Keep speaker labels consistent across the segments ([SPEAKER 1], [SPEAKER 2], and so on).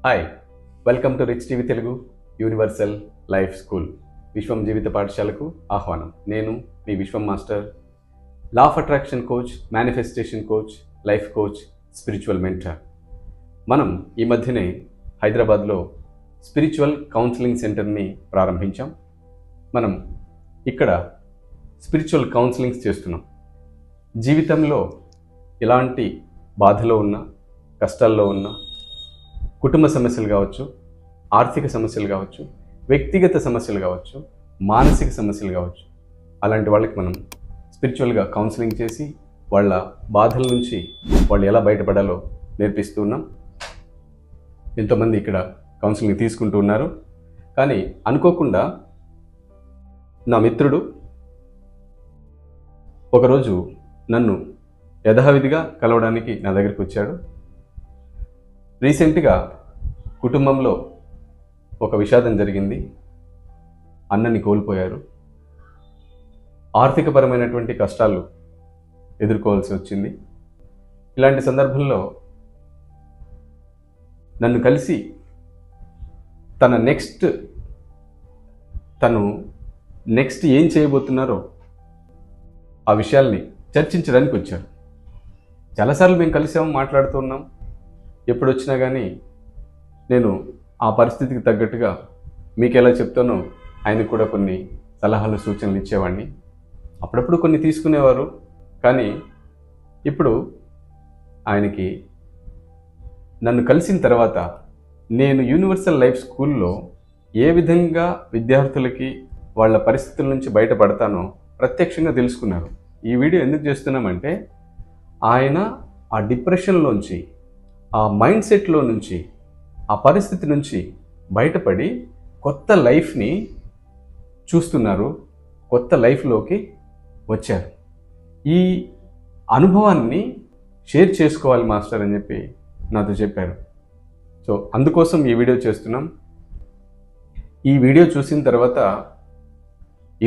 [SPEAKER 1] Hi, welcome to rich TV Telugu universal life school. విశ్వం జీవిత పాఠశాలకు ఆహ్వానం. నేను మీ విశ్వం master, law of attraction coach, manifestation coach, life coach, spiritual mentor. మనం ఈ మధ్యనే హైదరాబాద్లో స్పిరిచువల్ కౌన్సిలింగ్ సెంటర్ని ప్రారంభించాం. మనం ఇక్కడ స్పిరిచువల్ కౌన్సిలింగ్స్ చేస్తున్నాం. జీవితంలో ఎలాంటి బాధలో ఉన్నా, కష్టాల్లో ఉన్నా, కుటుంబ సమస్యలు కావచ్చు, ఆర్థిక సమస్యలు కావచ్చు, వ్యక్తిగత సమస్యలు కావచ్చు, మానసిక సమస్యలు కావచ్చు, అలాంటి వాళ్ళకి మనం స్పిరిచువల్గా కౌన్సిలింగ్ చేసి వాళ్ళ బాధల నుంచి వాళ్ళు ఎలా బయటపడాలో నేర్పిస్తూ ఉన్నాం. ఎంతోమంది ఇక్కడ కౌన్సిలింగ్ తీసుకుంటూ ఉన్నారు. కానీ అనుకోకుండా నా మిత్రుడు ఒకరోజు నన్ను యథావిధిగా కలవడానికి నా దగ్గరికి వచ్చాడు. రీసెంట్గా కుటుంబంలో ఒక విషాదం జరిగింది. అన్నని కోల్పోయారు. ఆర్థికపరమైనటువంటి కష్టాలు ఎదుర్కోవాల్సి వచ్చింది. ఇలాంటి సందర్భంలో నన్ను కలిసి తను నెక్స్ట్ ఏం చేయబోతున్నారో ఆ విషయాల్ని చర్చించడానికి వచ్చారు. చాలాసార్లు మేము కలిసాం, మాట్లాడుతున్నాం. ఎప్పుడు వచ్చినా కానీ నేను ఆ పరిస్థితికి తగ్గట్టుగా మీకు ఎలా చెప్తానో ఆయనకు కూడా కొన్ని సలహాలు, సూచనలు ఇచ్చేవాడిని. అప్పుడప్పుడు కొన్ని తీసుకునేవారు. కానీ ఇప్పుడు ఆయనకి నన్ను కలిసిన తర్వాత నేను యూనివర్సల్ లైఫ్ స్కూల్లో ఏ విధంగా విద్యార్థులకి వాళ్ళ పరిస్థితుల నుంచి బయటపడతానో ప్రత్యక్షంగా తెలుసుకున్నారు. ఈ వీడియో ఎందుకు చేస్తున్నామంటే, ఆయన ఆ డిప్రెషన్లోంచి, ఆ మైండ్ సెట్లో నుంచి, ఆ పరిస్థితి నుంచి బయటపడి కొత్త లైఫ్ని చూస్తున్నారు, కొత్త లైఫ్లోకి వచ్చారు. ఈ అనుభవాన్ని షేర్ చేసుకోవాలి మాస్టర్ అని చెప్పి నాతో చెప్పారు. సో అందుకోసం ఈ వీడియో చేస్తున్నాం. ఈ వీడియో చూసిన తర్వాత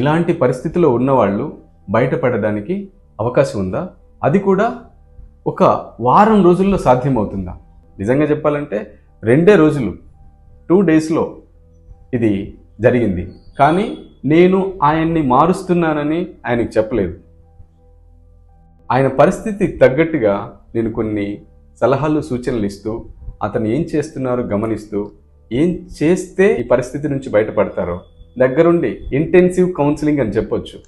[SPEAKER 1] ఇలాంటి పరిస్థితిలో ఉన్నవాళ్ళు బయటపడడానికి అవకాశం ఉందా? అది కూడా ఒక వారం రోజుల్లో సాధ్యమవుతుందా? నిజంగా చెప్పాలంటే 2 రోజులు, 2 డేస్లో ఇది జరిగింది. కానీ నేను ఆయన్ని మారుస్తున్నానని ఆయనకు చెప్పలేదు. ఆయన పరిస్థితికి తగ్గట్టుగా నేను కొన్ని సలహాలు, సూచనలు ఇస్తూ, అతను ఏం చేస్తున్నారో గమనిస్తూ, ఏం చేస్తే ఈ పరిస్థితి నుంచి బయటపడతారో దగ్గరుండి ఇంటెన్సివ్ కౌన్సిలింగ్ అని చెప్పొచ్చు.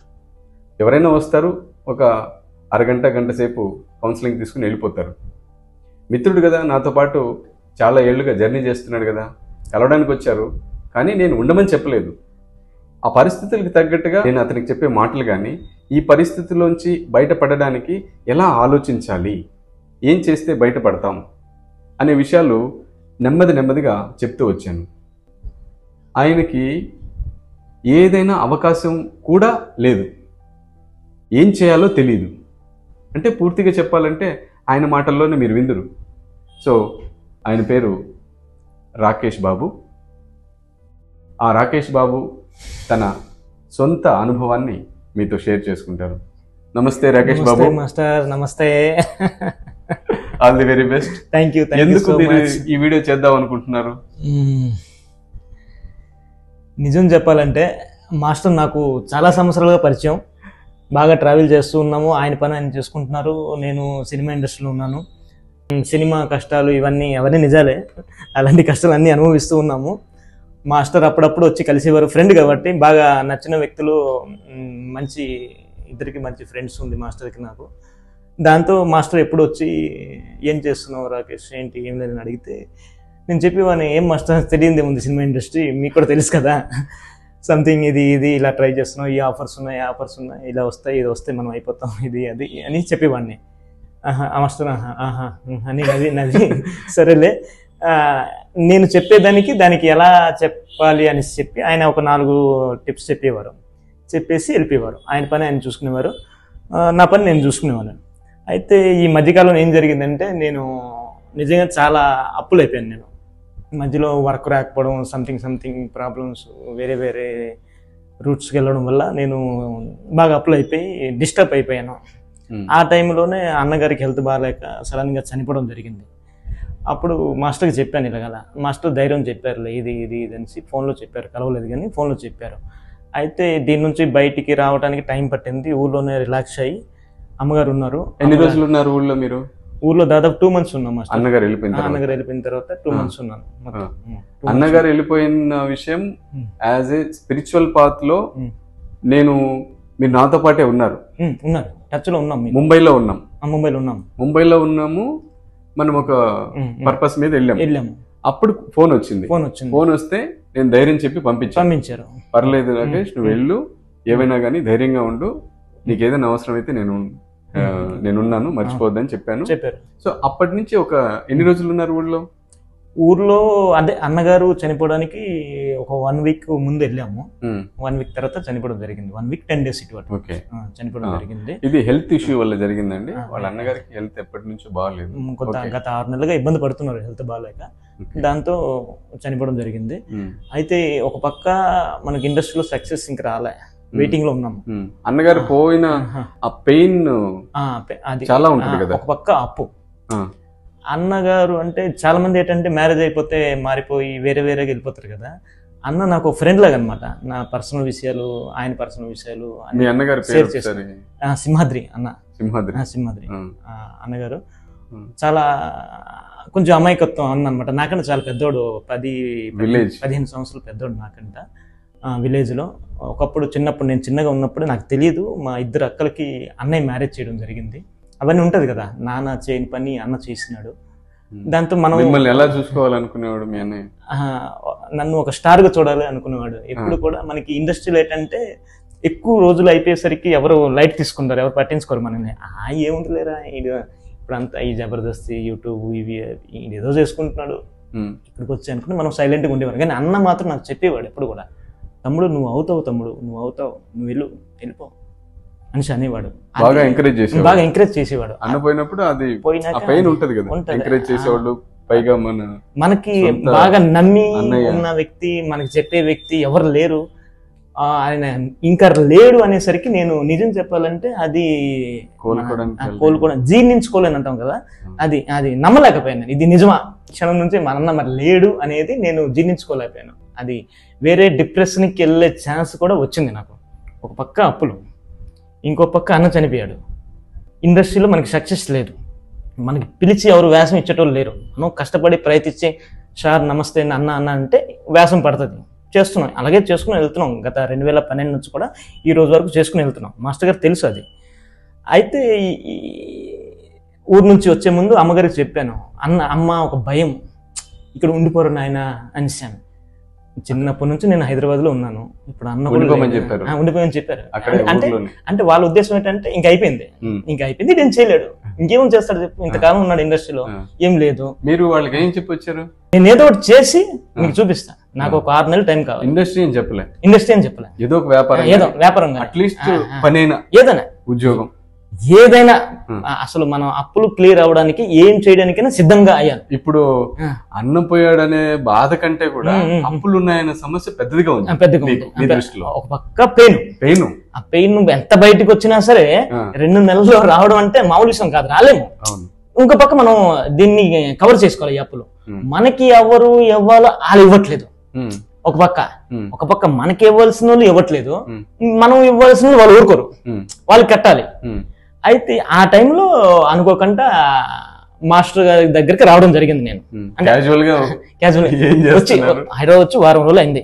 [SPEAKER 1] ఎవరైనా వస్తారు, ఒక అరగంట, గంట సేపు కౌన్సిలింగ్ తీసుకుని వెళ్ళిపోతారు. మిత్రుడు కదా, నాతో పాటు చాలా ఏళ్ళుగా జర్నీ చేస్తున్నాడు కదా, కలవడానికి వచ్చారు. కానీ నేను ఉండమని చెప్పలేదు. ఆ పరిస్థితులకు తగ్గట్టుగా నేను అతనికి చెప్పే మాటలు కానీ, ఈ పరిస్థితిలోంచి బయటపడడానికి ఎలా ఆలోచించాలి, ఏం చేస్తే బయటపడతాం అనే విషయాలు నెమ్మదిగా చెప్తూ వచ్చాను. ఆయనకి ఏదైనా అవకాశం కూడా లేదు, ఏం చేయాలో తెలియదు. అంటే పూర్తిగా చెప్పాలంటే ఆయన మాటల్లోనే మీరు విందురు. సో ఆయన పేరు రాకేష్ బాబు. ఆ రాకేష్ బాబు తన సొంత అనుభవాన్ని మీతో షేర్ చేసుకుంటారు. నమస్తే రాకేష్ బాబు.
[SPEAKER 2] మాస్టర్ నమస్తే.
[SPEAKER 1] All the very best.
[SPEAKER 2] Thank you.
[SPEAKER 1] ఎందుకు మీరు ఈ వీడియో చేద్దాం అనుకుంటున్నారు?
[SPEAKER 2] నిజం చెప్పాలంటే మాస్టర్ నాకు చాలా సంవత్సరాలుగా పరిచయం. బాగా ట్రావెల్ చేస్తూ ఉన్నాము. ఆయన పని ఆయన చేసుకుంటున్నారు. నేను సినిమా ఇండస్ట్రీలో ఉన్నాను. సినిమా కష్టాలు అవన్నీ నిజాలే. అలాంటి కష్టాలు అన్నీ అనుభవిస్తూ ఉన్నాము. మాస్టర్ అప్పుడప్పుడు వచ్చి కలిసేవారు. ఫ్రెండ్ కాబట్టి బాగా నచ్చిన వ్యక్తులు, ఇద్దరికి మంచి ఫ్రెండ్స్ ఉంది మాస్టర్కి నాకు. దాంతో మాస్టర్ ఎప్పుడు వచ్చి ఏం చేస్తున్నావు రాకేష్, ఏంటి, ఏం లేదని అడిగితే నేను చెప్పేవాడిని, ఏం మాస్టర్ తెలియందే ఉంది సినిమా ఇండస్ట్రీ, మీకు కూడా తెలుసు కదా, సంథింగ్ ఇది ఇలా ట్రై చేస్తున్నాం, ఈ ఆఫర్స్ ఉన్నాయి, ఇలా వస్తాయి, ఇది వస్తే మనం అయిపోతాం, ఇది అది అని చెప్పేవాడిని. మాస్టర్ అని నది సరేలే, నేను దానికి ఎలా చెప్పాలి అని చెప్పి ఆయన ఒక 4 టిప్స్ చెప్పేవారు. చెప్పేసి వెళ్ళిపోయేవారు. ఆయన పని ఆయన చూసుకునేవారు, నా పని నేను చూసుకునేవాను. అయితే ఈ మధ్యకాలంలో ఏం జరిగిందంటే, నేను నిజంగా చాలా అప్పులు అయిపోయాను. నేను మధ్యలో వర్క్ రాకపోవడం, సంథింగ్ ప్రాబ్లమ్స్, వేరే రూట్స్కి వెళ్ళడం వల్ల నేను బాగా అప్పులు అయిపోయి డిస్టర్బ్ అయిపోయాను. ఆ టైంలోనే అన్నగారికి హెల్త్ బాగాలేక సడన్గా చనిపోవడం జరిగింది. అప్పుడు మాస్టర్కి చెప్పాను ఇలాగల. మాస్టర్ ధైర్యం చెప్పారు, ఇది ఇది ఇది అనేసి ఫోన్లో చెప్పారు, కలవలేదు కానీ ఫోన్లో చెప్పారు. అయితే దీని నుంచి బయటికి రావడానికి టైం పట్టింది. ఊళ్ళోనే రిలాక్స్ అయ్యి అమ్మగారు ఉన్నారు.
[SPEAKER 1] ఎన్ని రోజులు ఉన్నారు ఊళ్ళో మీరు?
[SPEAKER 2] ఊళ్ళో దాదాపు 2 months ఉన్నాం మాస్టర్.
[SPEAKER 1] అన్నగారు వెళ్ళిపోయిన
[SPEAKER 2] తర్వాత 2 months ఉన్నాను మొత్తం.
[SPEAKER 1] అన్నగారు వెళ్ళిపోయిన విషయం యాజ్ ఏ స్పిరిచువల్ పాత్ లో మీరు నాతో పాటే ఉన్నారు.
[SPEAKER 2] ఉన్నారు, టచ్ లో ఉన్నాం.
[SPEAKER 1] ముంబైలో ఉన్నాం.
[SPEAKER 2] ముంబైలో
[SPEAKER 1] ఉన్నాము. మనం ఒక పర్పస్ మీద వెళ్ళాము. అప్పుడు ఫోన్ వచ్చింది. ఫోన్ వస్తే నేను ధైర్యం చెప్పి పంపించారు. పర్లేదు రాకేష్, నువ్వు వెళ్ళు, ఏమైనా కానీ ధైర్యంగా ఉండు, నీకు ఏదైనా అవసరం అయితే నేనున్నాను, మర్చిపోద్దని చెప్పారు. సో అప్పటి నుంచి ఎన్ని రోజులు ఉన్నారు ఊర్లో?
[SPEAKER 2] అదే అన్నగారు చనిపోవడానికి ఒక 1 week ముందు వెళ్ళాము. 1 week తర్వాత చనిపోవడం జరిగింది. 1 week 10 days ఇటు చనిపోవడం జరిగింది.
[SPEAKER 1] ఇది హెల్త్ ఇష్యూ వల్ల జరిగిందండి. వాళ్ళ అన్నగారికి హెల్త్ ఎప్పటి నుంచో బాగాలేదు.
[SPEAKER 2] గత 6 నెలలుగా ఇబ్బంది పడుతున్నారు హెల్త్ బాగాలేక. దాంతో చనిపోవడం జరిగింది. అయితే ఒక పక్క మనకి ఇండస్ట్రీలో సక్సెస్ ఇంకా రాలే, వెయిటింగ్ లో ఉన్నాము.
[SPEAKER 1] అన్నగారు పోయిన ఆ పెయిన్ చాలా ఉంటుంది కదా.
[SPEAKER 2] ఒక పక్క అప్పు. అన్నగారు అంటే చాలా మంది ఏంటంటే మ్యారేజ్ అయిపోతే మారిపోయి వేరేగా వెళ్ళిపోతారు కదా. అన్న నాకు ఫ్రెండ్ లాగా అనమాట. నా పర్సనల్ విషయాలు, ఆయన పర్సనల్ విషయాలు షేర్ చేస్తారు. సింహాద్రి అన్నగారు చాలా కొంచెం అమాయకత్వం అన్నమాట. నాకంటే చాలా పెద్దోడు, 15 సంవత్సరాలు పెద్దోడు నాకంట. విలేజ్లో ఒకప్పుడు చిన్నప్పుడు, నేను చిన్నగా ఉన్నప్పుడు నాకు తెలియదు, మా 2 అక్కలకి అన్నయ్య మ్యారేజ్ చేయడం జరిగింది. అవన్నీ ఉంటది కదా, నాన్న చేయని పని అన్న చేసినాడు. దాంతో మనం
[SPEAKER 1] మిమ్మల్ని ఎలా చూసుకోవాలనుకునేవాడు మీ అన్నయ్య?
[SPEAKER 2] నన్ను ఒక స్టార్ గా చూడాలి అనుకునేవాడు. ఎప్పుడు కూడా మనకి ఇండస్ట్రీలో ఏంటంటే ఎక్కువ రోజులు అయిపోయేసరికి ఎవరు లైట్ తీసుకుంటారు, ఎవరు పట్టించుకోరు మనల్ని. ఏముంటలేరా ఇప్పుడు అంతా ఈ జబర్దస్త్, యూట్యూబ్, ఇవి ఏదో చేసుకుంటున్నాడు, ఇక్కడికి వచ్చి అనుకుని మనం సైలెంట్గా ఉండేవాడు. కానీ అన్న మాత్రం నాకు చెప్పేవాడు ఎప్పుడు కూడా, తమ్ముడు నువ్వు అవుతావు, నువ్వు వెళ్ళిపో అనేసి అనేవాడు.
[SPEAKER 1] బాగా ఎంకరేజ్ చేసేవాడు.
[SPEAKER 2] అన్న
[SPEAKER 1] పోయినప్పుడు అది పెయిన్ ఉంటది కదా, ఎంకరేజ్ చేసేవాళ్ళు. పైగా
[SPEAKER 2] మనకి బాగా నమ్మి ఉన్న వ్యక్తి, మనకి చెప్పే వ్యక్తి ఎవరు లేరు, ఆయన ఇంకా లేడు అనేసరికి నేను నిజం చెప్పాలంటే అది కోలుకోవడం జీర్ణించుకోలేని అంటాం కదా, అది నమ్మలేకపోయాను. ఇది నిజమా క్షణం నుంచి మన అన్న మరి లేడు అనేది నేను జీర్ణించుకోలేకపోయాను. అది వేరే డిప్రెషన్కి వెళ్ళే ఛాన్స్ కూడా వచ్చింది నాకు. ఒక పక్క అప్పులు, ఇంకో పక్క అన్న చనిపోయాడు. ఇండస్ట్రీలో మనకి సక్సెస్ లేదు, మనకి పిలిచి ఎవరు వేషం ఇచ్చేటోళ్ళు లేరు. మనం కష్టపడి ప్రయత్నించి సార్ నమస్తే అన్న అంటే వేషం పడుతుంది, చేస్తున్నాం, అలాగే చేసుకుని వెళ్తున్నాం. గత 2012 నుంచి కూడా ఈ రోజు వరకు చేసుకుని వెళ్తున్నాం. మాస్టర్ గారు తెలుసు అది. అయితే ఊరు నుంచి వచ్చే ముందు అమ్మగారికి చెప్పాను, అమ్మ ఒక భయం, ఇక్కడ ఉండిపోరు నాయన అనేసాను. చిన్నప్పటి నుంచి నేను హైదరాబాద్ లో ఉన్నాను. ఇప్పుడు అన్న ఉండిపోయని చెప్పారు. అంటే వాళ్ళ ఉద్దేశం ఏంటంటే ఇంకా అయిపోయింది, నేను చేయలేడు, ఇంకేం చేస్తాడు చెప్పు, ఇంతకాలం ఉన్నాడు ఇండస్ట్రీలో, ఏం లేదు.
[SPEAKER 1] మీరు వాళ్ళకి ఏం చెప్పొచ్చారు?
[SPEAKER 2] నేను ఏదో ఒకటి చేసి మీకు చూపిస్తా, నాకు ఒక 6 నెలలు టైం కావాలి.
[SPEAKER 1] ఇండస్ట్రీ అని చెప్పలే, ఏదో ఒక వ్యాపారం, అట్లీస్ట్ పనైనా,
[SPEAKER 2] ఏదైనా
[SPEAKER 1] ఉద్యోగం,
[SPEAKER 2] ఏదైనా. అసలు మనం అప్పులు క్లియర్ అవడానికి ఏం చేయడానికైనా సిద్ధంగా అయ్యాను.
[SPEAKER 1] ఇప్పుడు అన్నం పోయాడనే బాధ కంటే కూడా అప్పులు ఉన్నాయనే సమస్య పెద్దదిగా ఉంది.
[SPEAKER 2] ఒక పక్క పెయిన్, ఆ పెయిన్ ఎంత బయటకు వచ్చినా సరే 2 నెలల్లో రావడం అంటే మామూలు విషయం కాదు, రాలేము. ఇంకో పక్క మనం దీన్ని కవర్ చేసుకోవాలి. ఈ అప్పులు మనకి ఎవరు ఇవ్వాలో వాళ్ళు ఇవ్వట్లేదు. ఒక పక్క మనకి ఇవ్వాల్సిన వాళ్ళు ఇవ్వట్లేదు, మనం ఇవ్వాల్సిన వాళ్ళు ఊరుకోరు, వాళ్ళు కట్టాలి. అయితే ఆ టైంలో అనుకోకుండా మాస్టర్ గారి దగ్గరికి రావడం జరిగింది. నేను హైదరాబాద్ వచ్చి వారం రోజులు అయింది.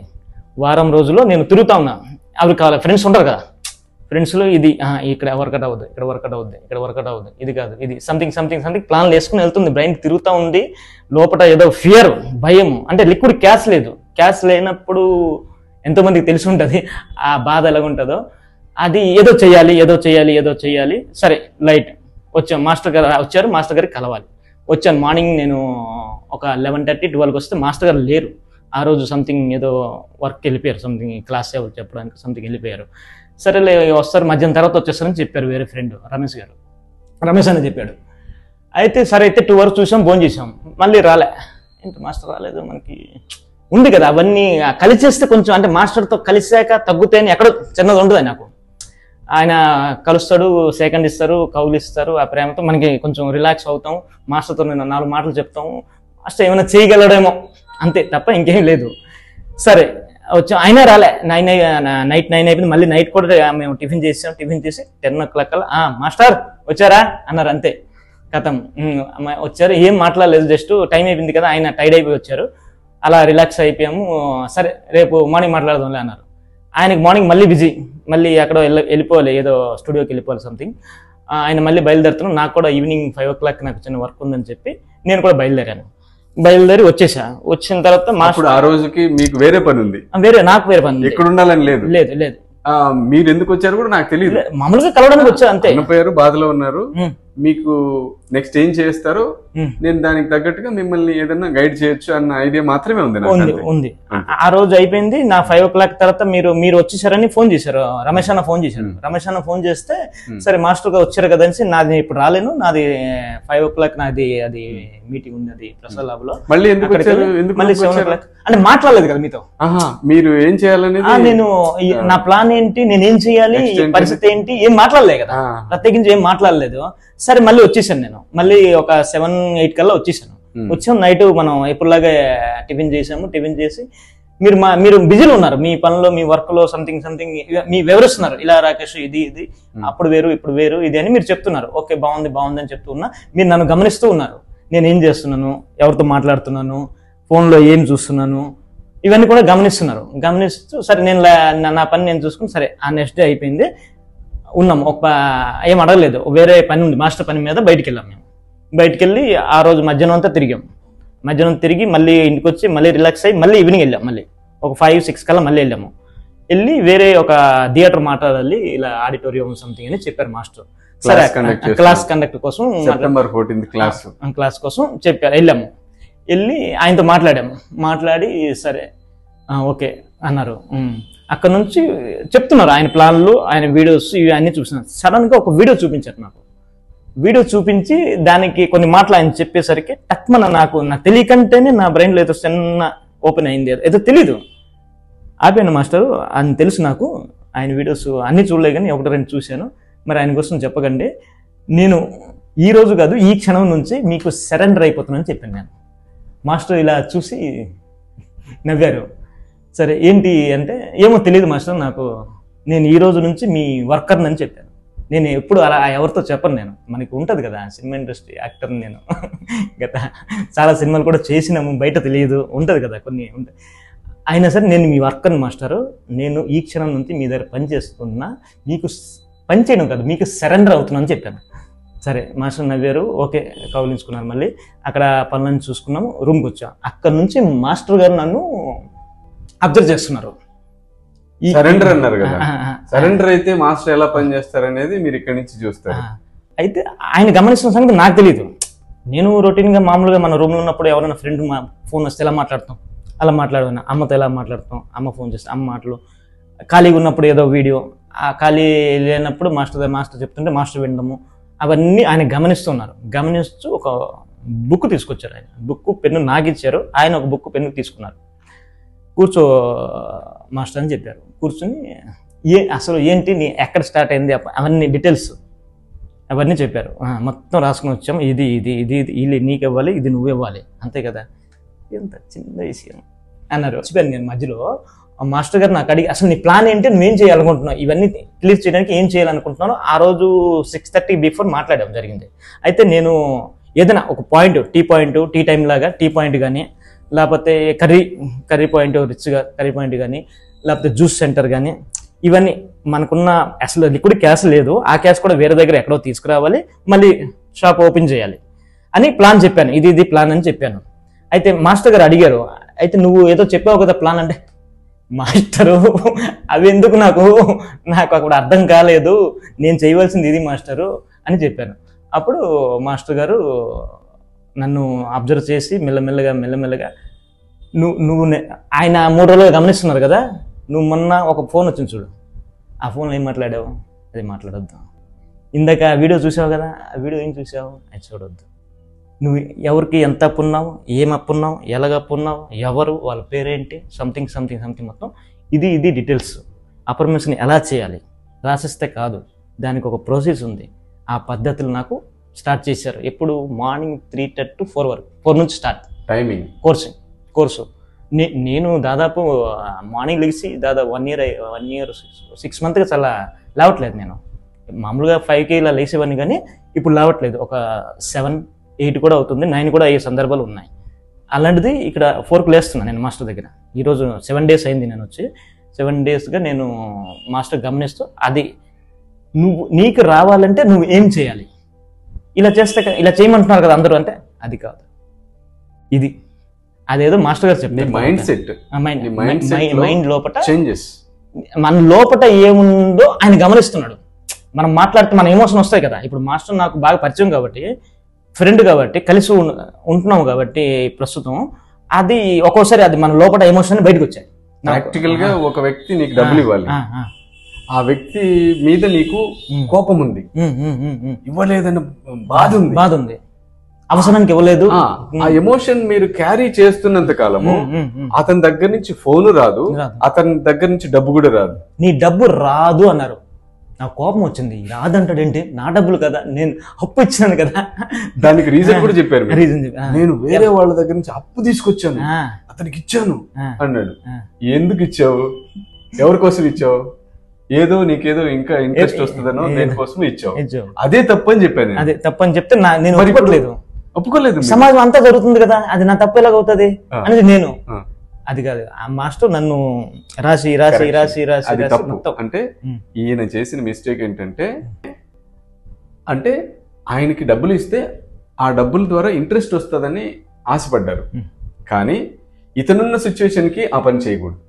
[SPEAKER 2] వారం రోజుల్లో నేను తిరుగుతా ఉన్నా. అవి కావాలి, ఫ్రెండ్స్ ఉంటారు కదా, ఫ్రెండ్స్ లో ఇది ఇక్కడ వర్కౌట్ అవుద్ది, ఇక్కడ వర్కౌట్ అవుద్ది, ఇది కాదు, ఇది సంథింగ్ ప్లాన్లు వేసుకుని వెళ్తుంది. బ్రెయిన్ తిరుగుతూ ఉంది. లోపల ఏదో ఫియర్, భయం. అంటే లిక్విడ్ క్యాష్ లేదు. క్యాష్ లేనప్పుడు ఎంతో మందికి తెలిసి ఉంటుంది ఆ బాధ ఎలాగుంటుందో. అది ఏదో చేయాలి. సరే లైట్ వచ్చాం, మాస్టర్ గారు వచ్చారు, మాస్టర్ గారికి కలవాలి వచ్చాను. మార్నింగ్ నేను ఒక 11:30, 12 వస్తే మాస్టర్ గారు లేరు. ఆ రోజు సంథింగ్ ఏదో వర్క్ వెళ్ళిపోయారు, సంథింగ్ క్లాస్ చెప్పడానికి సంథింగ్ వెళ్ళిపోయారు. సరేలే వస్తారు, మధ్యాహ్నం తర్వాత వచ్చేస్తారని చెప్పారు వేరే ఫ్రెండ్ రమేష్ అని చెప్పాడు. అయితే సరే అయితే 2 వరకు చూసాం, ఫోన్ చేసాం, మళ్ళీ రాలే. ఏంటి మాస్టర్ రాలేదు, మనకి ఉంది కదా అవన్నీ కలిసేస్తే కొంచెం, అంటే మాస్టర్తో కలిసాక తగ్గుతాయని ఎక్కడో చిన్నది ఉంటుంది నాకు. ఆయన కలుస్తాడు, సెకండ్ ఇస్తారు, కౌలు ఇస్తారు, ఆ ప్రేమతో మనకి కొంచెం రిలాక్స్ అవుతాం. మాస్టర్తో నేను 4 మాటలు చెప్తాము, మాస్టర్ ఏమైనా చేయగలడేమో అంతే తప్ప ఇంకేం లేదు. సరే వచ్చాం, అయినా రాలే. నైట్ 9 అయిపోయింది. మళ్ళీ నైట్ కూడా మేము టిఫిన్ చేసి 10 o'clock కల్లా మాస్టర్ వచ్చారా అన్నారు. అంతే కథం. వచ్చారు, ఏం మాట్లాడలేదు, జస్ట్ టైం అయిపోయింది కదా, ఆయన టైర్డ్ అయిపోయి వచ్చారు. అలా రిలాక్స్ అయిపోయాము. సరే రేపు మార్నింగ్ మాట్లాడదాంలే అన్నారు. ఆయనకి మార్నింగ్ మళ్ళీ బిజీ, మళ్ళీ అక్కడ వెళ్ళిపోవాలి, ఏదో స్టూడియోకి వెళ్ళిపోవాలి సంథింగ్. ఆయన మళ్ళీ బయలుదేరుతున్నాం. నాకు కూడా ఈవినింగ్ 5 o'clock నాకు చిన్న వర్క్ ఉందని చెప్పి నేను కూడా బయలుదేరి వచ్చేసా. వచ్చిన తర్వాత
[SPEAKER 1] మాస్టర్ ఆ రోజుకి మీకు వేరే పని ఉంది,
[SPEAKER 2] నాకు వేరే పని
[SPEAKER 1] ఎక్కడ ఉండాలని లేదు.
[SPEAKER 2] లేదు
[SPEAKER 1] మీరు ఎందుకు వచ్చారు కూడా నాకు తెలియదు,
[SPEAKER 2] మామూలుగా కలవడానికి వచ్చా అంతే.
[SPEAKER 1] చనిపోయారు, బాధలో ఉన్నారు, మీకు నెక్స్ట్ ఏం చేస్తారో నేను దానికి తగ్గట్టుగా మిమ్మల్ని ఏదైనా గైడ్ చేయొచ్చు అన్న ఐడియా మాత్రమే
[SPEAKER 2] ఉంది. ఆ రోజు అయిపోయింది. నా 5 o'clock తర్వాత మీరు వచ్చేసారని ఫోన్ చేశారు, రమేష్ అన్న ఫోన్ చేశారు. రమేష్ అన్న ఫోన్ చేస్తే సరే మాస్టర్ గా వచ్చారు కదా అని, నాది ఇప్పుడు రాలేను, నాది 5 o'clock నాది అది మీటింగ్ ఉంది, అది ప్రసాద్ ల్యాబ్ లో.
[SPEAKER 1] మళ్ళీ
[SPEAKER 2] మళ్ళీ 7 o'clock అంటే మాట్లాడలేదు కదా మీతో.
[SPEAKER 1] మీరు ఏం చేయాలనేది,
[SPEAKER 2] నేను నా ప్లాన్ ఏంటి, నేను ఏం చేయాలి, పరిస్థితి ఏంటి, ఏం మాట్లాడలేదు కదా, ప్రత్యేకించి ఏం మాట్లాడలేదు. సరే మళ్ళీ వచ్చేసాను నేను, మళ్ళీ ఒక 7-8 కల్లా వచ్చేసాను. వచ్చాము నైట్, మనం ఎప్పుడులాగా టిఫిన్ చేసి మీరు బిజీలో ఉన్నారు, మీ పనిలో, మీ వర్క్ లో సంథింగ్ మీ వివరిస్తున్నారు, ఇలా రాకేష్ ఇది అప్పుడు వేరు ఇప్పుడు వేరు ఇది అని మీరు చెప్తున్నారు. ఓకే బాగుంది అని చెప్తూ ఉన్నా. మీరు నన్ను గమనిస్తూ ఉన్నారు, నేను ఏం చేస్తున్నాను, ఎవరితో మాట్లాడుతున్నాను, ఫోన్లో ఏం చూస్తున్నాను, ఇవన్నీ కూడా గమనిస్తూ సరే నేను నా పని నేను చూసుకుని, సరే ఆ నెక్స్ట్ డే అయిపోయింది. ఉన్నాము, ఏం అడగలేదు, వేరే పని ఉంది, మాస్టర్ పని మీద బయటికి వెళ్ళాము. మేము బయటికి వెళ్ళి ఆ రోజు మధ్యాహ్నం అంతా తిరిగి మళ్ళీ ఇంటికి వచ్చి మళ్ళీ రిలాక్స్ అయ్యి మళ్ళీ ఈవినింగ్ వెళ్ళాం. మళ్ళీ ఒక 5-6 కల్లా మళ్ళీ వెళ్ళి వేరే ఒక థియేటర్ మాట్లాడాలి, ఇలా ఆడిటోరియం సంథింగ్ అని చెప్పారు మాస్టర్. సరే క్లాస్ కండక్ట్ కోసం,
[SPEAKER 1] September 14th
[SPEAKER 2] క్లాస్ కోసం చెప్పారు. వెళ్ళి ఆయనతో మాట్లాడి సరే ఓకే అన్నారు. అక్కడ నుంచి చెప్తున్నారు ఆయన ప్లాన్లు, ఆయన వీడియోస్ ఇవన్నీ చూస్తున్నారు. సడన్ గా ఒక వీడియో చూపించారు నాకు. వీడియో చూపించి దానికి కొన్ని మాటలు ఆయన చెప్పేసరికి టక్మన నాకు తెలియకంటేనే నా బ్రెయిన్లో ఏదో చిన్న ఓపెన్ అయింది, ఏదో తెలీదు. ఆపాను మాస్టర్, ఆయన తెలుసు నాకు, ఆయన వీడియోస్ అన్ని చూడలే కానీ 1-2 చూశాను, మరి ఆయన కోసం చెప్పకండి, నేను ఈ రోజు కాదు ఈ క్షణం నుంచి మీకు సరెండర్ అయిపోతున్నానని చెప్పాను నేను. మాస్టర్ ఇలా చూసి నవ్వారు. సరే ఏంటి అంటే, ఏమో తెలియదు మాస్టర్, నేను ఈ రోజు నుంచి మీ వర్కర్ని అని చెప్పాను. నేను ఎప్పుడు అలా ఎవరితో చెప్పను, నేను మనకి ఉంటుంది కదా సినిమా ఇండస్ట్రీ యాక్టర్ని, నేను గత చాలా సినిమాలు కూడా చేసినాము, బయట తెలియదు ఉంటుంది కదా కొన్ని ఉంటాయి. అయినా సరే నేను మీ వర్కర్ని మాస్టరు, నేను ఈ క్షణం నుంచి మీ దగ్గర పని చేస్తున్నా, మీకు పని చేయడం కాదు మీకు సరెండర్ అవుతున్నా అని చెప్పాను. సరే మాస్టర్ నవ్వారు, ఓకే కౌలించుకున్నారు. మళ్ళీ అక్కడ పనులను చూసుకున్నాము, రూమ్కి వచ్చాం. అక్కడ నుంచి మాస్టర్ గారు నన్ను అబ్జర్వ్ చేస్తున్నారు.
[SPEAKER 1] సరెండర్ అన్నారు కదా, సరెండర్ అయితే మాస్టర్ ఎలా పని చేస్తారు అనేది మీరు ఇక్కడ నుంచి చూస్తారు.
[SPEAKER 2] అయితే ఆయన గమనిస్తున్న సంగతి నాకు తెలియదు. నేను రొటీన్గా మామూలుగా మన రూమ్లో ఉన్నప్పుడు ఎవరైనా ఫ్రెండ్ ఫోన్ వస్తే ఎలా మాట్లాడతాం, అలా మాట్లాడతాను. అమ్మతో ఎలా మాట్లాడతాం, అమ్మ ఫోన్ చేస్తే అమ్మ మాటలు, ఖాళీగా ఉన్నప్పుడు ఏదో వీడియో, ఆ ఖాళీ లేనప్పుడు మాస్టర్ చెప్తుంటే మాస్టర్ వినడము, అవన్నీ ఆయన గమనిస్తున్నారు. గమనిస్తూ ఒక బుక్ తీసుకొచ్చారు. ఆయన బుక్ పెన్ను నాకు ఇచ్చారు, ఆయన ఒక బుక్ పెన్ను తీసుకున్నారు. కూర్చో మాస్టర్ అని చెప్పారు. కూర్చొని అసలు ఏంటి నీ ఎక్కడ స్టార్ట్ అయింది అవన్నీ డీటెయిల్స్ అవన్నీ చెప్పారు. మొత్తం రాసుకుని వచ్చాము, ఇది ఇది ఇది ఇది నీకు ఇవ్వాలి, ఇది నువ్వు ఇవ్వాలి, అంతే కదా, ఎంత చిన్న విషయం అన్నారు. చెప్పాను నేను మధ్యలో. మాస్టర్ గారు నాకు అడిగి అసలు నీ ప్లాన్ ఏంటి, నువ్వేం చేయాలనుకుంటున్నావు, ఇవన్నీ క్లియర్ చేయడానికి ఏం చేయాలనుకుంటున్నాను. ఆ రోజు 6:30 బిఫోర్ మాట్లాడడం జరిగింది. అయితే నేను ఏదైనా ఒక పాయింట్, టీ టైం లాగా టీ పాయింట్ కానీ, లేకపోతే కర్రీ పాయింట్, రిచ్గా కర్రీ పాయింట్ కానీ, లేకపోతే జ్యూస్ సెంటర్ కానీ, ఇవన్నీ మనకున్న అసలు లిక్విడ్ క్యాష్ లేదు, ఆ క్యాష్ కూడా వేరే దగ్గర ఎక్కడో తీసుకురావాలి, మళ్ళీ షాప్ ఓపెన్ చేయాలి అని ప్లాన్ చెప్పాను. ఇది ప్లాన్ అని చెప్పాను. అయితే మాస్టర్ గారు అడిగారు, అయితే నువ్వు ఏదో చెప్పావు కదా ప్లాన్ అంటే, మాస్టరు అవి ఎందుకు నాకు అక్కడ అర్థం కాలేదు, నేను చేయవలసింది ఇది మాస్టరు అని చెప్పాను. అప్పుడు మాస్టర్ గారు నన్ను అబ్జర్వ్ చేసి మెల్లమెల్లగా నువ్వు ఆయన 3 రోజులుగా గమనిస్తున్నారు కదా, నువ్వు మొన్న ఒక ఫోన్ వచ్చింది చూడు, ఆ ఫోన్లో ఏం మాట్లాడావు, అది మాట్లాడొద్దు. ఇందాక వీడియో చూసావు కదా, ఆ వీడియో ఏం చూసావు, అది చూడొద్దు. నువ్వు ఎవరికి ఎంత అప్పున్నావు, ఏం అప్పున్నావు, ఎలాగ అప్పున్నావు, ఎవరు, వాళ్ళ పేరేంటి, సంథింగ్ మొత్తం ఇది డీటెయిల్స్. అఫర్మేషన్ ఎలా చేయాలి, రాసిస్తే కాదు, దానికి ఒక ప్రాసెస్ ఉంది. ఆ పద్ధతులు నాకు స్టార్ట్ చేశారు. ఎప్పుడు మార్నింగ్ 3:30 to 4 వరకు, 4 నుంచి స్టార్ట్.
[SPEAKER 1] టైమింగ్
[SPEAKER 2] కోర్సు నేను దాదాపు మార్నింగ్ లెగిసి దాదాపు 1 ఇయర్ 6 మంత్గా చాలా లేవట్లేదు. నేను మామూలుగా 5కి ఇలా లేసేవాడిని, కానీ ఇప్పుడు లేవట్లేదు. ఒక 7, 8 కూడా అవుతుంది, 9 కూడా అయ్యే సందర్భాలు ఉన్నాయి. అలాంటిది ఇక్కడ 4కి లేస్తున్నాను నేను మాస్టర్ దగ్గర. ఈరోజు 7 డేస్ అయింది నేను వచ్చి. 7 డేస్గా నేను మాస్టర్ గమనిస్తూ, అది నీకు రావాలంటే నువ్వు ఏం చేయాలి, ఇలా చేస్తే ఇలా చేయమంటున్నారు కదా అందరూ, అంటే అది కాదు, ఇది అదేదో మాస్టర్ గారు చెప్పారు. మైండ్ లోపల
[SPEAKER 1] చేంజెస్,
[SPEAKER 2] మన లోపల ఏముందో ఆయన గమనిస్తున్నాడు. మనం మాట్లాడితే మన ఎమోషన్ వస్తాయి కదా. ఇప్పుడు మాస్టర్ నాకు బాగా పరిచయం కాబట్టి, ఫ్రెండ్ కాబట్టి, కలిసి ఉంటున్నాము కాబట్టి ప్రస్తుతం, అది ఒక్కోసారి అది మన లోపల ఎమోషన్ బయటకు వచ్చాయి.
[SPEAKER 1] ప్రాక్టికల్ గా ఒక వ్యక్తి నీకు డబ్బులు ఇవ్వాలి, ఆ వ్యక్తి మీద నీకు కోపం ఉంది, ఇవ్వలేదన్న బాధ ఉంది,
[SPEAKER 2] అవసరానికి ఇవ్వలేదు.
[SPEAKER 1] ఆ ఎమోషన్ మీరు క్యారీ చేస్తున్నంత కాలము అతని దగ్గర నుంచి ఫోన్ రాదు, అతని దగ్గర నుంచి డబ్బు కూడా రాదు.
[SPEAKER 2] నీ డబ్బు రాదు అన్నారు, నాకు కోపం వచ్చింది. రాదంటాడేంటి, నా డబ్బులు కదా, నేను అప్పు ఇచ్చాను కదా.
[SPEAKER 1] దానికి రీజన్ కూడా చెప్పారు. నేను వేరే వాళ్ళ దగ్గర నుంచి అప్పు తీసుకొచ్చాను, అతనికి ఇచ్చాను అన్నాడు. ఎందుకు ఇచ్చావు, ఎవరి కోసం ఇచ్చావు, ఏదో నీకేదో ఇంకా ఇంట్రెస్ట్ వస్తుందనో దేనికోసం ఇచ్చావు, అదే తప్పని చెప్పాను.
[SPEAKER 2] అదే తప్పని చెప్తే నేను
[SPEAKER 1] ఒప్పుకోలేదు.
[SPEAKER 2] సమాజం అంతా జరుగుతుంది కదా, అది నా తప్పు ఎలాగవుతుంది అనేది నేను, అది కాదు. ఆ మాస్టర్ నన్ను రాసి
[SPEAKER 1] తప్పు అంటే ఈయన చేసిన మిస్టేక్ ఏంటంటే, అంటే ఆయనకి డబ్బులు ఇస్తే ఆ డబ్బుల ద్వారా ఇంట్రెస్ట్ వస్తుందని ఆశపడ్డారు. కానీ ఇతనున్న సిచ్యువేషన్కి ఆ పని చేయకూడదు.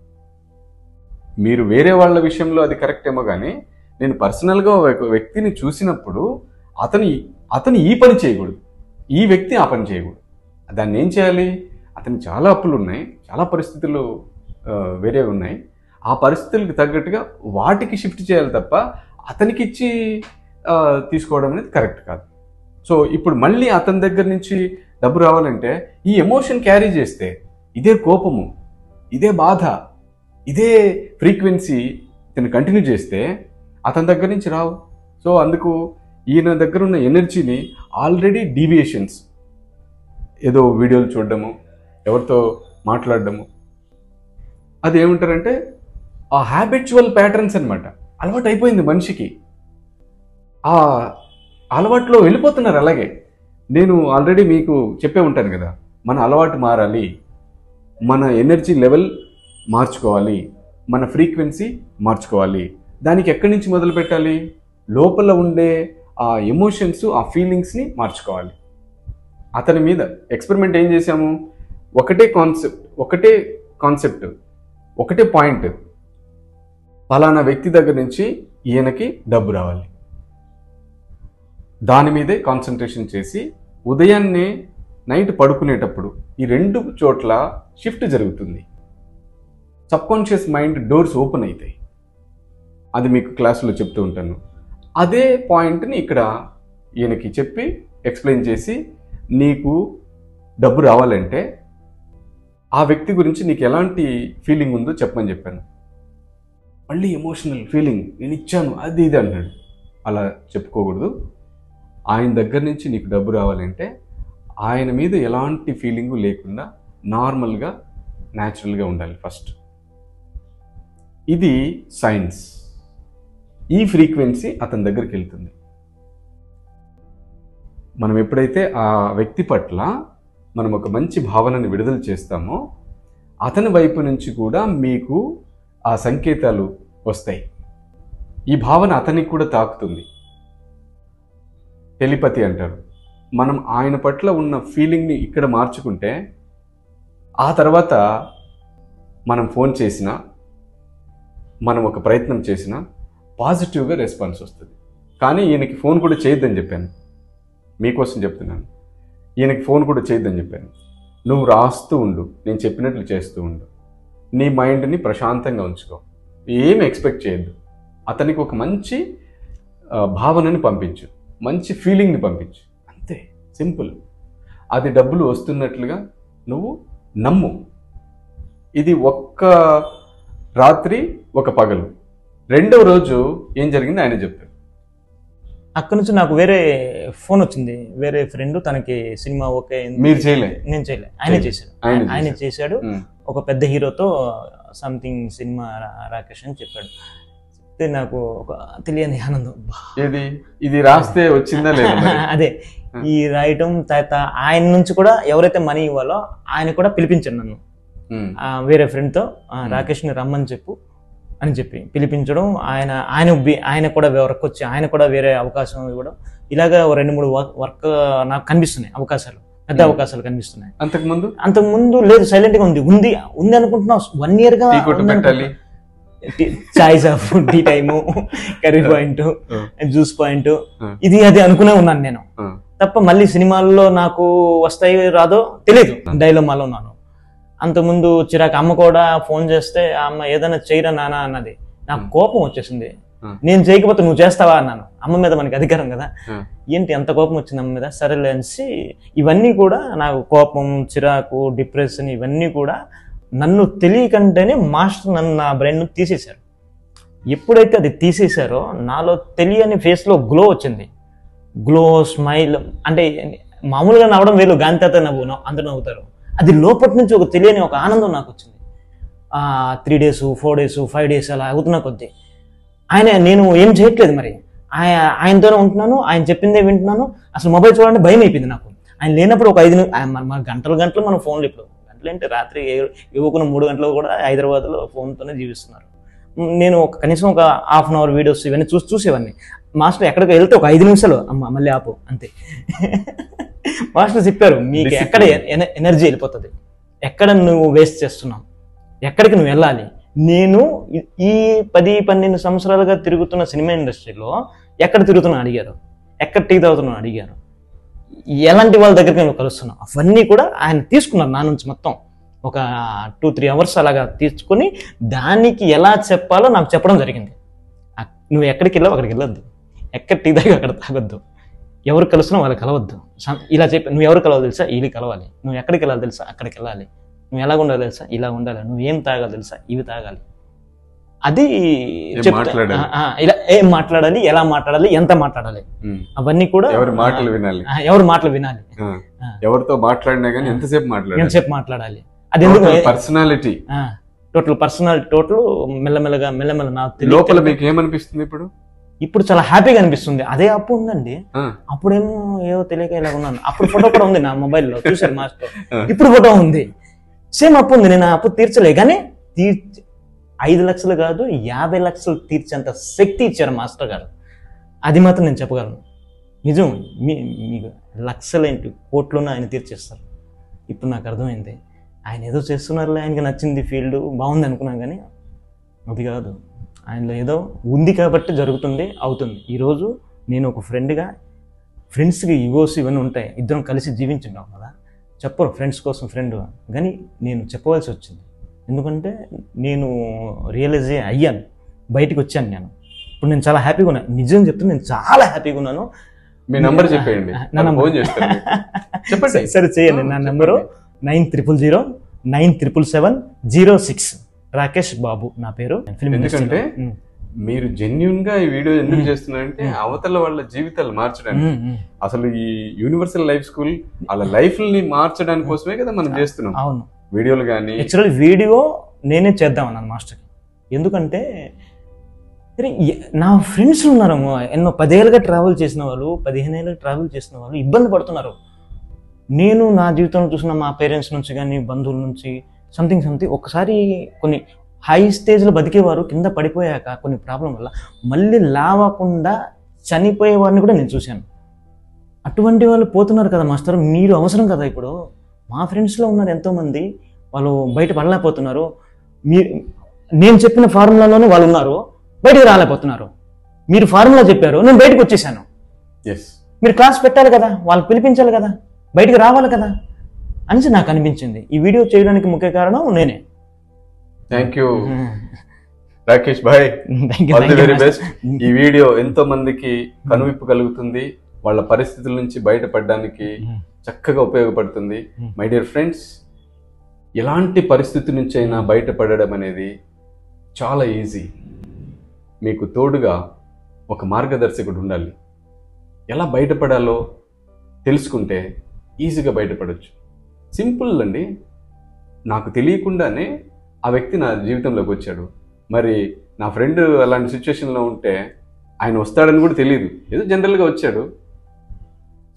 [SPEAKER 1] మీరు వేరే వాళ్ళ విషయంలో అది కరెక్ట్ ఏమో, కానీ నేను పర్సనల్గా ఒక వ్యక్తిని చూసినప్పుడు అతను ఈ పని చేయకూడదు, ఈ వ్యక్తి ఆ పని చేయకూడదు. దాన్ని ఏం చేయాలి, అతనికి చాలా అప్పులు ఉన్నాయి, చాలా పరిస్థితులు వేరే ఉన్నాయి, ఆ పరిస్థితులకు తగ్గట్టుగా వాటికి షిఫ్ట్ చేయాలి తప్ప అతనికి ఇచ్చి తీసుకోవడం అనేది కరెక్ట్ కాదు. సో ఇప్పుడు మళ్ళీ అతని దగ్గర నుంచి డబ్బు రావాలంటే ఈ ఎమోషన్ క్యారీ చేస్తే, ఇదే కోపము, ఇదే బాధ, ఇదే ఫ్రీక్వెన్సీ ఇతను కంటిన్యూ చేస్తే అతని దగ్గర నుంచి రావు. సో అందుకు ఈయన దగ్గర ఉన్న ఎనర్జీని ఆల్రెడీ డీవియేషన్స్, ఏదో వీడియోలు చూడడము, ఎవరితో మాట్లాడడము, అది ఏమంటారంటే ఆ హ్యాబిచువల్ ప్యాటర్న్స్ అనమాట. అలవాటు అయిపోయింది మనిషికి, ఆ అలవాట్లో వెళ్ళిపోతున్నారు. అలాగే నేను ఆల్రెడీ మీకు చెప్పే ఉంటాను కదా, మన అలవాటు మారాలి, మన ఎనర్జీ లెవెల్ మార్చుకోవాలి, మన ఫ్రీక్వెన్సీ మార్చుకోవాలి. దానికి ఎక్కడి నుంచి మొదలు పెట్టాలి, లోపల ఉండే ఆ ఎమోషన్స్, ఆ ఫీలింగ్స్ని మార్చుకోవాలి. అతని మీద ఎక్స్పెరిమెంట్ ఏం చేశాము, ఒకటే కాన్సెప్ట్, ఒకటే పాయింట్, ఫలానా వ్యక్తి దగ్గర నుంచి ఈయనకి డబ్బు రావాలి, దాని మీదే కాన్సన్ట్రేషన్ చేసి ఉదయాన్నే నైట్ పడుకునేటప్పుడు ఈ 2 చోట్ల షిఫ్ట్ జరుగుతుంది. సబ్కాన్షియస్ మైండ్ డోర్స్ ఓపెన్ అవుతాయి. అది మీకు క్లాసులో చెప్తూ ఉంటాను. అదే పాయింట్ని ఇక్కడ ఈయనకి చెప్పి ఎక్స్ప్లెయిన్ చేసి, నీకు డబ్బు రావాలంటే ఆ వ్యక్తి గురించి నీకు ఎలాంటి ఫీలింగ్ ఉందో చెప్పమని చెప్పాను. మళ్ళీ ఎమోషనల్ ఫీలింగ్, నేను ఇచ్చాను, అది ఇది అన్నాడు. అలా చెప్పుకోకూడదు. ఆయన దగ్గర నుంచి నీకు డబ్బు రావాలంటే ఆయన మీద ఎలాంటి ఫీలింగు లేకుండా నార్మల్గా, న్యాచురల్గా ఉండాలి ఫస్ట్. ఇది సైన్స్. ఈ ఫ్రీక్వెన్సీ అతని దగ్గరికి వెళ్తుంది. మనం ఎప్పుడైతే ఆ వ్యక్తి పట్ల మనం ఒక మంచి భావనని విడుదల చేస్తామో, అతని వైపు నుంచి కూడా మీకు ఆ సంకేతాలు వస్తాయి. ఈ భావన అతనికి కూడా తాకుతుంది. టెలిపతి అంటారు. మనం ఆయన పట్ల ఉన్న ఫీలింగ్ని ఇక్కడ మార్చుకుంటే, ఆ తర్వాత మనం ఫోన్ చేసినా, మనం ఒక ప్రయత్నం చేసినా పాజిటివ్గా రెస్పాన్స్ వస్తుంది. కానీ ఈయనకి ఫోన్ కూడా చేయొద్దని చెప్పాను, మీకోసం చెప్తున్నాను. ఈయనకి ఫోన్ కూడా చేయొద్దని చెప్పాను. నువ్వు రాస్తూ ఉండు, నేను చెప్పినట్లు చేస్తూ ఉండు, నీ మైండ్ని ప్రశాంతంగా ఉంచుకో, ఏమి ఎక్స్పెక్ట్ చేయొద్దు. అతనికి ఒక మంచి భావనని పంపించు, మంచి ఫీలింగ్ని పంపించు, అంతే, సింపుల్. అది డబ్బులు వస్తున్నట్లుగా నువ్వు నమ్ము. ఇది ఒక్క రాత్రి ఒక పగలు. 2వ రోజు ఏం జరిగింది ఆయన చెప్పారు.
[SPEAKER 2] అక్కడ నుంచి నాకు వేరే ఫోన్ వచ్చింది, వేరే ఫ్రెండ్ తనకి సినిమా ఓకే
[SPEAKER 1] మీరు చేయలేదు?
[SPEAKER 2] నేను చేయలే, ఆయనే చేశాడు. ఆయన చేశాడు ఒక పెద్ద హీరోతో సంథింగ్ సినిమా రాకేష్ అని చెప్పాడు. చెప్తే నాకు ఒక తెలియని ఆనందం.
[SPEAKER 1] ఇది రాస్తే వచ్చిందా లేదా?
[SPEAKER 2] అదే ఈ రాయటం తర్వాత ఆయన నుంచి కూడా ఎవరైతే మనీ ఇవ్వాలో ఆయన కూడా పిలిపించాడు నన్ను వేరే ఫ్రెండ్తో, రాకేష్ని రమ్మని చెప్పు అని చెప్పి పిలిపించడం. ఆయన కూడా వర్క్ వచ్చి ఆయన కూడా వేరే అవకాశం ఇవ్వడం. ఇలాగా 2-3 వర్క్ నాకు కనిపిస్తున్నాయి, అవకాశాలు, పెద్ద అవకాశాలు కనిపిస్తున్నాయి. అంతకుముందు లేదు, సైలెంట్ గా ఉంది అనుకుంటున్నా. 1 year గా choice of tea time, curry point, juice point, ఇది అది అనుకునే ఉన్నాను నేను తప్ప. మళ్ళీ సినిమాల్లో నాకు వస్తాయి రాదో తెలియదు, డైలమాలో ఉన్నాను. అంతకుముందు చిరాకు. అమ్మ కూడా ఫోన్ చేస్తే అమ్మ ఏదైనా చేయరా నాన్న అన్నది. నాకు కోపం వచ్చేసింది. నేను చేయకపోతే నువ్వు చేస్తావా అన్నాను. అమ్మ మీద మనకి అధికారం కదా, ఏంటి ఎంత కోపం వచ్చింది అమ్మ మీద. సరేలే అనేసి ఇవన్నీ కూడా నాకు కోపం, చిరాకు, డిప్రెషన్ ఇవన్నీ కూడా నన్ను తెలియకంటేనే మాస్టర్ నా బ్రెయిన్ తీసేశారు. ఎప్పుడైతే అది తీసేశారో నాలో తెలియని ఫేస్లో గ్లో వచ్చింది. Glow, smile. అంటే మామూలుగా నవ్వడం వేలు, గాంతేత నవ్వు అందరూ నవ్వుతారు. అది లోపటి నుంచి ఒక తెలియని ఒక ఆనందం నాకు వచ్చింది. 3 days, 4 days, 5 days అలా అవుతున్నా కొద్దీ నేను ఏం చేయట్లేదు. మరి ఆయనతోనే ఉంటున్నాను, ఆయన చెప్పిందే వింటున్నాను. అసలు మొబైల్ చూడాలంటే భయం అయిపోయింది నాకు. ఆయన లేనప్పుడు ఒక 5 గంటలు మన ఫోన్లు, ఇప్పుడు గంటలు అంటే రాత్రి యువకున్న 3 గంటలు కూడా హైదరాబాద్లో ఫోన్తోనే జీవిస్తున్నారు. నేను కనీసం ఒక 1/2 hour వీడియోస్ ఇవన్నీ చూసేవాడిని. మాస్టర్ ఎక్కడికి వెళ్తే ఒక 5 నిమిషాలు అమ్మ మళ్ళీ ఆపు అంతే. మాస్టర్ చెప్పారు, మీకు ఎక్కడ ఎనర్జీ వెళ్ళిపోతుంది, ఎక్కడ నువ్వు వేస్ట్ చేస్తున్నావు, ఎక్కడికి నువ్వు వెళ్ళాలి. నేను ఈ 10-12 సంవత్సరాలుగా తిరుగుతున్న సినిమా ఇండస్ట్రీలో ఎక్కడ తిరుగుతున్నా అడిగారు, ఎక్కడ టీ తాగుతున్నా అడిగారు, ఎలాంటి వాళ్ళ దగ్గరికి నేను కలుస్తున్నాను, అవన్నీ కూడా ఆయన తీసుకున్నారు నా నుంచి. మొత్తం ఒక 2-3 hours అలాగా తీసుకుని దానికి ఎలా చెప్పాలో నాకు చెప్పడం జరిగింది. నువ్వు ఎక్కడికి వెళ్ళావు అక్కడికి వెళ్ళొద్దు, ఎక్కడ టీ తాగి అక్కడ తాగొద్దు, ఎవరు కలుస్తున్నావు వాళ్ళు కలవద్దు, ఇలా చెప్పి నువ్వు ఎవరు కలవాలి తెలుసా, వీళ్ళు కలవాలి, నువ్వు ఎక్కడికి వెళ్ళాలి తెలుసా అక్కడికి వెళ్ళాలి, నువ్వు ఎలా ఉండాలి తెలుసా ఇలా ఉండాలి, నువ్వు ఏం తాగాలి తెలుసా ఇవి తాగాలి. అది ఇలా ఏం మాట్లాడాలి, ఎలా మాట్లాడాలి, ఎంత మాట్లాడాలి, అవన్నీ కూడా ఎవరి మాటలు వినాలి,
[SPEAKER 1] ఎవరితో మాట్లాడినా కానీ ఎంతసేపు
[SPEAKER 2] మాట్లాడాలి. అది ఎందుకు
[SPEAKER 1] పర్సనాలిటీ,
[SPEAKER 2] టోటల్ మెల్లమెల్లగా నా
[SPEAKER 1] లోపల మీకు ఏమనిపిస్తుంది
[SPEAKER 2] ఇప్పుడు చాలా హ్యాపీగా అనిపిస్తుంది. అదే అప్పు ఉందండి. అప్పుడేమో ఏవో తెలియక ఇలా ఉన్నాను. అప్పుడు ఫోటో కూడా ఉంది నా మొబైల్లో, చూసారు మాస్టర్. ఇప్పుడు ఫోటో ఉంది, సేమ్ అప్పు ఉంది. నేను ఆ అప్పు తీర్చలే, కానీ 5 లక్షలు కాదు 50 లక్షలు తీర్చేంత శక్తి ఇచ్చారు మాస్టర్ గారు. అది మాత్రం నేను చెప్పగలను. నిజం, మీకు లక్షలేంటి కోట్లున్న ఆయన తీర్చేస్తారు. ఇప్పుడు నాకు అర్థమైంది, ఆయన ఏదో చేస్తున్నారులే, ఆయనకి నచ్చింది ఫీల్డ్ బాగుంది అనుకున్నాను, కానీ అది కాదు. ఆయనలో ఏదో ఉంది కాబట్టి జరుగుతుంది, అవుతుంది. ఈరోజు నేను ఒక ఫ్రెండ్స్కి ఈగోస్ ఇవన్నీ ఉంటాయి, ఇద్దరం కలిసి జీవించున్నాం కదా, చెప్పరు ఫ్రెండ్స్ కోసం ఫ్రెండ్, కానీ నేను చెప్పవలసి వచ్చింది. ఎందుకంటే నేను రియలైజ్ అయ్యాను, బయటకు వచ్చాను. ఇప్పుడు నేను చాలా హ్యాపీగా ఉన్నాను, నిజం చెప్తే నేను చాలా హ్యాపీగా ఉన్నాను.
[SPEAKER 1] మీ నంబర్ చెప్పండి,
[SPEAKER 2] సరే చేయండి. నా నెంబరు 9000977706. రాకేష్ బాబు నా పేరు.
[SPEAKER 1] ఎందుకంటే మీరు జెన్యున్ గా ఈ వీడియో ఎందుకు చేస్తున్నారంటే అవతల వాళ్ళ జీవితాలు మార్చడానికి, అసలు ఈ యూనివర్సల్ లైఫ్ స్కూల్ వాళ్ళ లైఫ్ ని మార్చడానికి కోసమే కదా మనం చేస్తున్నాం.
[SPEAKER 2] అవును,
[SPEAKER 1] వీడియోలు కానీ.
[SPEAKER 2] యాక్చువల్లీ వీడియో నేనే చేద్దామన్నాను మాస్టర్కి. ఎందుకంటే నా ఫ్రెండ్స్ ఉన్నారు, ఎన్నో 10 ఏళ్ళుగా ట్రావెల్ చేసిన వాళ్ళు, 15 ఏళ్ళుగా ట్రావెల్ చేసిన వాళ్ళు ఇబ్బంది పడుతున్నారు. నేను నా జీవితంలో చూసిన మా పేరెంట్స్ నుంచి కానీ బంధువుల నుంచి సంథింగ్ ఒకసారి కొన్ని హై స్టేజ్లో బతికేవారు కింద పడిపోయాక కొన్ని ప్రాబ్లం వల్ల మళ్ళీ లావకుండా చనిపోయే వారిని కూడా నేను చూశాను. అటువంటి వాళ్ళు పోతున్నారు కదా మాస్టర్, మీరు అవసరం కదా. ఇప్పుడు మా ఫ్రెండ్స్లో ఉన్నారు ఎంతోమంది, వాళ్ళు బయట పడలేకపోతున్నారు. నేను చెప్పిన ఫార్ములాలోనే వాళ్ళు ఉన్నారు, బయటకు రాలేకపోతున్నారు. మీరు ఫార్ములా చెప్పారు, నేను బయటకు వచ్చేసాను. మీరు క్లాస్ పెట్టాలి కదా, వాళ్ళు పిలిపించాలి కదా, బయటకు రావాలి కదా అనేసి నాకు అనిపించింది. ఈ వీడియో చేయడానికి ముఖ్య కారణం నేనే.
[SPEAKER 1] Thank you Rakesh Bhai, all the very best. ఈ వీడియో ఎంతో మందికి కనువిప్పు కలుగుతుంది, వాళ్ళ పరిస్థితుల నుంచి బయటపడడానికి చక్కగా ఉపయోగపడుతుంది. మై డియర్ ఫ్రెండ్స్, ఎలాంటి పరిస్థితి నుంచి అయినా బయటపడడం అనేది చాలా ఈజీ. మీకు తోడుగా ఒక మార్గదర్శకుడు ఉండాలి. ఎలా బయటపడాలో తెలుసుకుంటే ఈజీగా బయటపడవచ్చు. సింపుల్ అండి. నాకు తెలియకుండానే ఆ వ్యక్తి నా జీవితంలోకి వచ్చాడు. మరి నా ఫ్రెండ్ అలాంటి సిచ్యువేషన్లో ఉంటే ఆయన వస్తాడని కూడా తెలియదు, ఏదో జనరల్గా వచ్చాడు,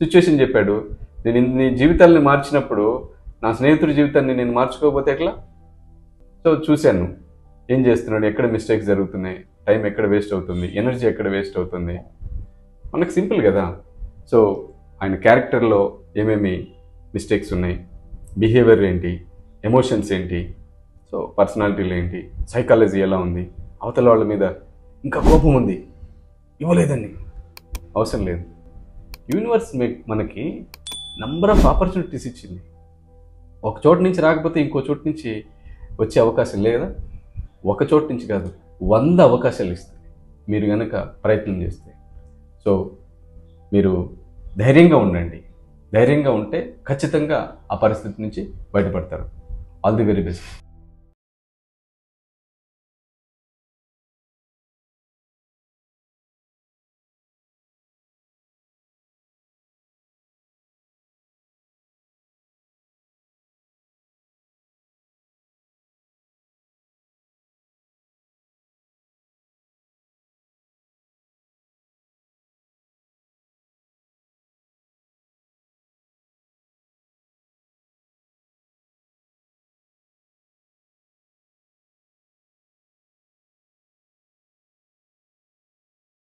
[SPEAKER 1] సిచ్యువేషన్ చెప్పాడు. నేను ఇన్ని జీవితాలని మార్చినప్పుడు నా స్నేహితుడి జీవితాన్ని నేను మార్చుకోకపోతే ఎట్లా? సో చూశాను ఏం చేస్తున్నాడు, ఎక్కడ మిస్టేక్స్ జరుగుతున్నాయి, టైం ఎక్కడ వేస్ట్ అవుతుంది, ఎనర్జీ ఎక్కడ వేస్ట్ అవుతుంది. మనకు సింపుల్ కదా. సో ఆయన క్యారెక్టర్లో ఏమేమి మిస్టేక్స్ ఉన్నాయి, బిహేవియర్ ఏంటి, ఎమోషన్స్ ఏంటి, సో పర్సనాలిటీలు ఏంటి, సైకాలజీ ఎలా ఉంది, అవతల వాళ్ళ మీద ఇంకా కోపం ఉంది, ఇవ్వలేదండి, అవసరం లేదు. యూనివర్స్ మనకి నంబర్ ఆఫ్ ఆపర్చునిటీస్ ఇచ్చింది. ఒక చోటు నుంచి రాకపోతే ఇంకో చోటు నుంచి వచ్చే అవకాశం లేదా? ఒక చోటు నుంచి కాదు, 100 అవకాశాలు ఇస్తుంది మీరు కనుక ప్రయత్నం చేస్తే. సో మీరు ధైర్యంగా ఉండండి. ధైర్యంగా ఉంటే ఖచ్చితంగా ఆ పరిస్థితి నుంచి బయటపడతారు. All the very best.